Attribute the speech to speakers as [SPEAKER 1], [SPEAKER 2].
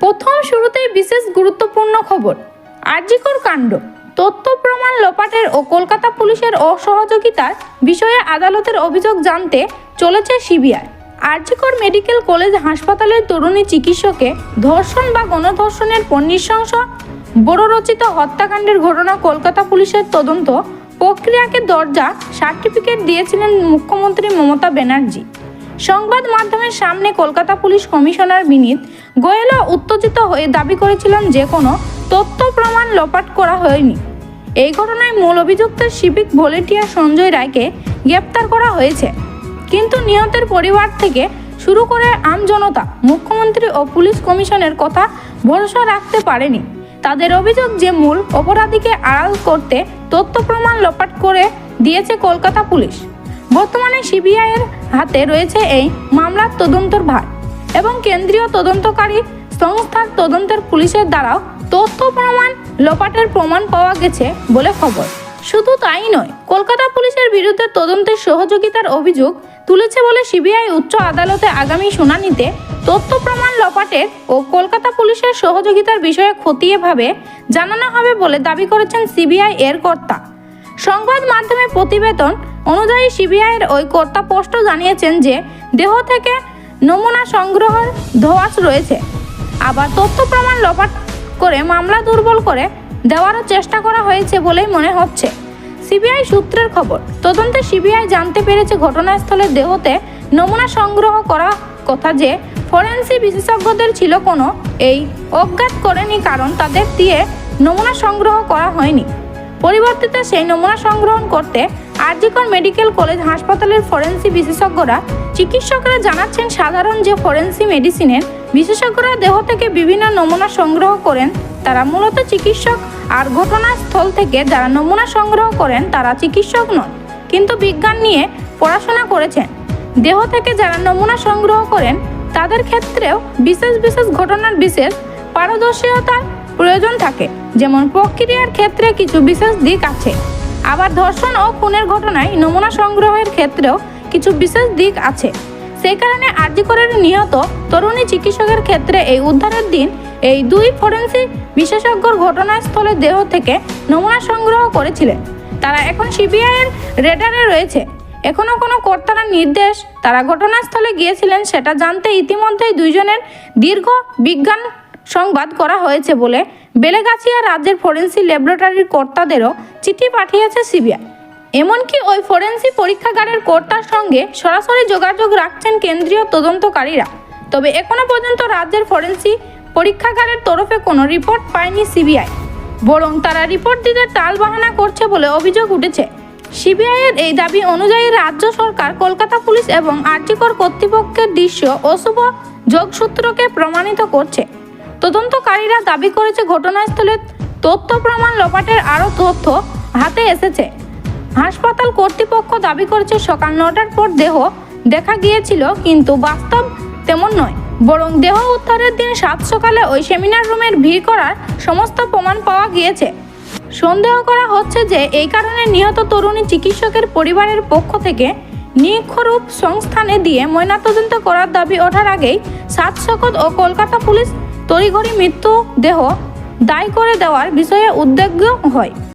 [SPEAKER 1] প্রথম শুরুতেই বিশেষ গুরুত্বপূর্ণ খবর। আরজিকর কাণ্ড, তথ্য প্রমাণ লোপাটের ও কলকাতা পুলিশের অসহযোগিতার বিষয়ে আদালতের অভিযোগ জানতে চলেছে সিবিআই। আরজিকর মেডিকেল কলেজ হাসপাতালের তরুণী চিকিৎসককে ধর্ষণ বা গণধর্ষণের পর নৃশংস বড়রচিত হত্যাকাণ্ডের ঘটনা কলকাতা পুলিশের তদন্ত প্রক্রিয়াকে দরজা সার্টিফিকেট দিয়েছিলেন মুখ্যমন্ত্রী মমতা ব্যানার্জি। সংবাদ মাধ্যমের সামনে কলকাতা পুলিশ কমিশনার বিনীত গোয়েলও উত্তেজিত হয়ে দাবি করেছিলেন যে কোনো তথ্য প্রমাণ লোপাট করা হয়নি। এই ঘটনায় মূল অভিযুক্ত সিভিক ভলেন্টিয়ার সঞ্জয় রায়কে গ্রেপ্তার করা হয়েছে, কিন্তু নিহতের পরিবার থেকে শুরু করে আমজনতা মুখ্যমন্ত্রী ও পুলিশ কমিশনের কথা ভরসা রাখতে পারেনি। তাদের অভিযোগ যে মূল অপরাধীকে আড়াল করতে তথ্য প্রমাণ লোপাট করে দিয়েছে কলকাতা পুলিশ। বর্তমানে সিবিআইয়ের হাতে রয়েছে এই মামলার তদন্তের ভার এবং কেন্দ্রীয় তদন্তকারী সংস্থার তদন্তের পুলিশের দ্বারাও তথ্য প্রমাণ লোপাটের প্রমাণ পাওয়া গেছে বলে খবর। শুধু তাই নয়, কলকাতা পুলিশের বিরুদ্ধে তদন্তের সহযোগিতার অভিযোগ তুলেছে বলে সিবিআই উচ্চ আদালতে আগামী শুনানিতে তথ্য প্রমাণ লোপাটের ও কলকাতা পুলিশের সহযোগিতার বিষয়ে খতিয়েভাবে জানানো হবে বলে দাবি করেছেন সিবিআই এর কর্তা। সংবাদ মাধ্যমে প্রতিবেদন অনুযায়ী সিবিআইয়ের ওই কর্তা স্পষ্ট জানিয়েছেন যে দেহ থেকে নমুনা সংগ্রহের ধোঁয়াশ রয়েছে। আবার তথ্য প্রমাণ লোপাট করে মামলা দুর্বল করে দেওয়ারও চেষ্টা করা হয়েছে বলেই মনে হচ্ছে। সিবিআই সূত্রের খবর, তদন্তে সিবিআই জানতে পেরেছে ঘটনাস্থলে দেহতে নমুনা সংগ্রহ করা কথা যে ফরেন্সিক বিশেষজ্ঞদের ছিল কোনো এই অজ্ঞাত করেনি, কারণ তাদের দিয়ে নমুনা সংগ্রহ করা হয়নি। পরিবর্তিতে সেই নমুনা সংগ্রহণ করতে আরজিকর মেডিকেল কলেজ হাসপাতালের ফরেন্সিক বিশেষজ্ঞরা চিকিৎসকরা জানাচ্ছেন সাধারণ যে ফরেন্সিক মেডিসিনের বিশেষজ্ঞরা দেহ থেকে বিভিন্ন নমুনা সংগ্রহ করেন তারা মূলত চিকিৎসক, আর ঘটনাস্থল থেকে যারা নমুনা সংগ্রহ করেন তারা চিকিৎসক নন, কিন্তু বিজ্ঞান নিয়ে পড়াশোনা করেছেন। দেহ থেকে যারা নমুনা সংগ্রহ করেন তাদের ক্ষেত্রেও বিশেষ বিশেষ ঘটনার বিশেষ পারদর্শিতার প্রয়োজন থাকে, যেমন প্রক্রিয়ার ক্ষেত্রে কিছু বিশেষ দিক আছে, আবার ধর্ষণ ও খুনের ঘটনায় নমুনা সংগ্রহের ক্ষেত্রেও কিছু বিশেষ দিক আছে। সেই কারণে আরজিকরের নিহত তরুণী চিকিৎসকের ক্ষেত্রে এই উদ্ধারের দিন এই দুই ফরেন্সিক বিশেষজ্ঞর ঘটনাস্থলের দেহ থেকে নমুনা সংগ্রহ করেছিলেন। তারা এখন সিবিআইয়ের রেডারে রয়েছে। এখনও কোনো কর্তারা নির্দেশ তারা ঘটনাস্থলে গিয়েছিলেন সেটা জানতে ইতিমধ্যেই দুইজনের দীর্ঘ বিজ্ঞান সংবাদ করা হয়েছে বলে বেলেগাছিয়া রাজ্যের ফরেন্সিক ল্যাবরেটরির কর্তাদেরও চিঠি পাঠিয়েছে সিবিআই। এমনকি ওই ফরেন্সিক পরীক্ষাগারের কর্তার সঙ্গে সরাসরি যোগাযোগ রাখছেন কেন্দ্রীয় তদন্তকারীরা। তবে এখনো পর্যন্ত রাজ্যের ফরেন্সিক পরীক্ষাগারের তরফে কোনো রিপোর্ট পায়নি সিবিআই, বরং তারা রিপোর্ট দিতে টালবাহানা করছে বলে অভিযোগ উঠেছে। সিবিআইয়ের এই দাবি অনুযায়ী রাজ্য সরকার, কলকাতা পুলিশ এবং আরজিকর কর্তৃপক্ষের দৃশ্য অশুভ যোগসূত্রকে প্রমাণিত করছে। তদন্তকারীরা দাবি করেছে ঘটনাস্থলে তথ্য প্রমাণ লোপাটের আরও তথ্য হাতে এসেছে। হাসপাতাল কর্তৃপক্ষ দাবি করেছে সকাল 9টার পর দেহ দেখা গিয়েছিল, কিন্তু বাস্তব তেমন নয়, বরং দেহ উদ্ধারের দিন 7 সকালে ওই সেমিনার রুমের ভিড় করার সমস্ত প্রমাণ পাওয়া গিয়েছে। সন্দেহ করা হচ্ছে যে এই কারণে নিহত তরুণী চিকিৎসকের পরিবারের পক্ষ থেকে নিরীক্ষরূপ সংস্থানে দিয়ে ময়নাতদন্ত করার দাবি ওঠার আগেই 7 শকত ও কলকাতা পুলিশ তড়িঘড়ি মৃত্যুদেহ দায়ী করে দেওয়ার বিষয়ে উদ্বিগ্ন হয়।